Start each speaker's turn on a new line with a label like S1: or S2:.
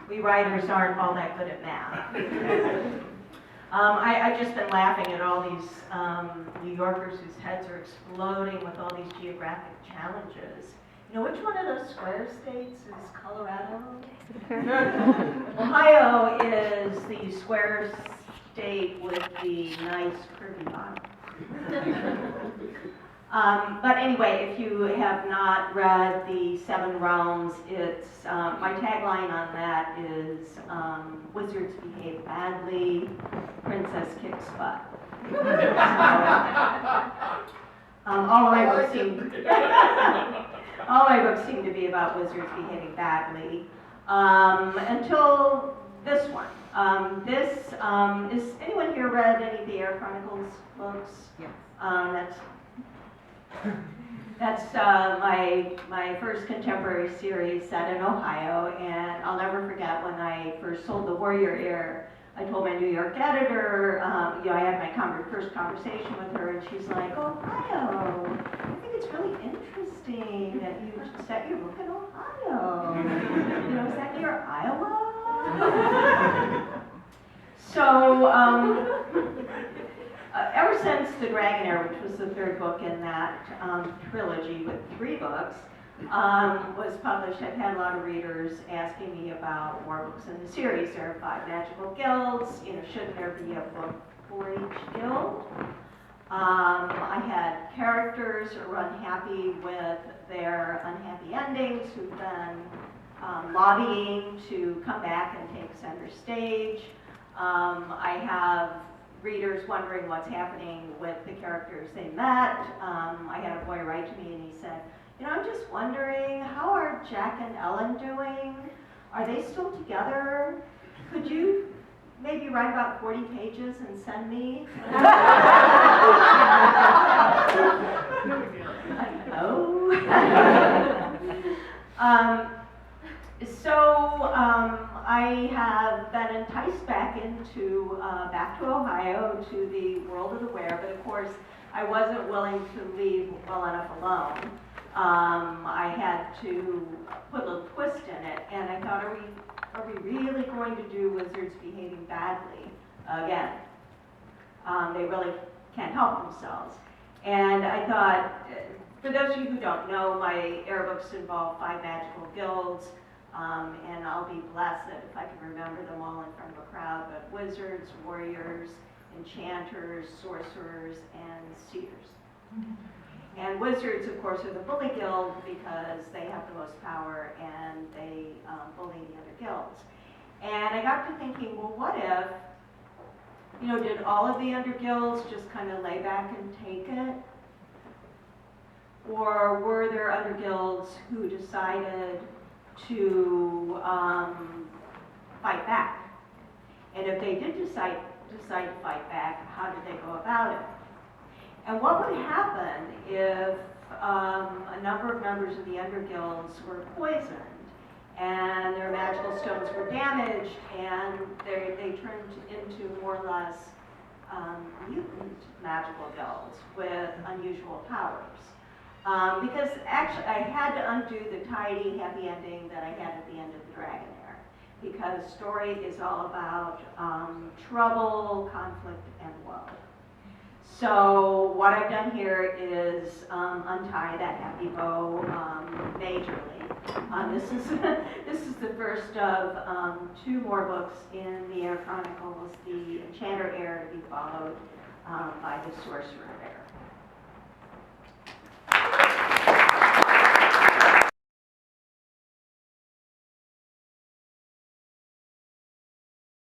S1: We writers aren't all that good at math. I've just been laughing at all these New Yorkers whose heads are exploding with all these geographic challenges. You know, which one of those square states is Colorado? Ohio is the square state with the nice curvy bottom. But anyway, if you have not read The Seven Realms, it's my tagline on that is wizards behave badly, princess kicks butt. All my books seem to be about wizards behaving badly until this one. Is anyone here read any of the Air Chronicles books?
S2: Yes.
S1: That's my first contemporary series set in Ohio, and I'll never forget when I first sold the Warrior Air. I told my New York editor, I had my first conversation with her, and she's like, Ohio, I think it's really interesting that you set your book in Ohio. Is that near Iowa? So, ever since The Dragonair, which was the third book in that trilogy with 3 books, was published, I've had a lot of readers asking me about more books in the series. There are 5 magical guilds. Shouldn't there be a book for each guild? I had characters who were unhappy with their unhappy endings, who've been lobbying to come back and take center stage. I have readers wondering what's happening with the characters they met. I had a boy write to me and he said, I'm just wondering, how are Jack and Ellen doing? Are they still together? Could you maybe write about 40 pages and send me? I have been enticed back to Ohio, to the world of the Were, but of course I wasn't willing to leave well enough alone. I had to put a little twist in it, and I thought, are we really going to do wizards behaving badly again? They really can't help themselves. And I thought, for those of you who don't know, my air books involve 5 magical guilds, and I'll be blessed if I can remember them all in front of a crowd, but wizards, warriors, enchanters, sorcerers, and seers. And wizards, of course, are the bully guild because they have the most power and they bully the other guilds. And I got to thinking, well, what if, did all of the under guilds just kind of lay back and take it? Or were there under guilds who decided to fight back? And if they did decide to fight back, how did they go about it? And what would happen if a number of members of the underguilds were poisoned and their magical stones were damaged and they turned into more or less mutant magical guilds with unusual powers? Because actually I had to undo the tidy, happy ending that I had at the end of The Dragonair, because story is all about trouble, conflict, and woe. So what I've done here is untie that happy bow majorly. This is the first of 2 more books in the Air Chronicles, the Enchanter Air to be followed by the Sorcerer Air.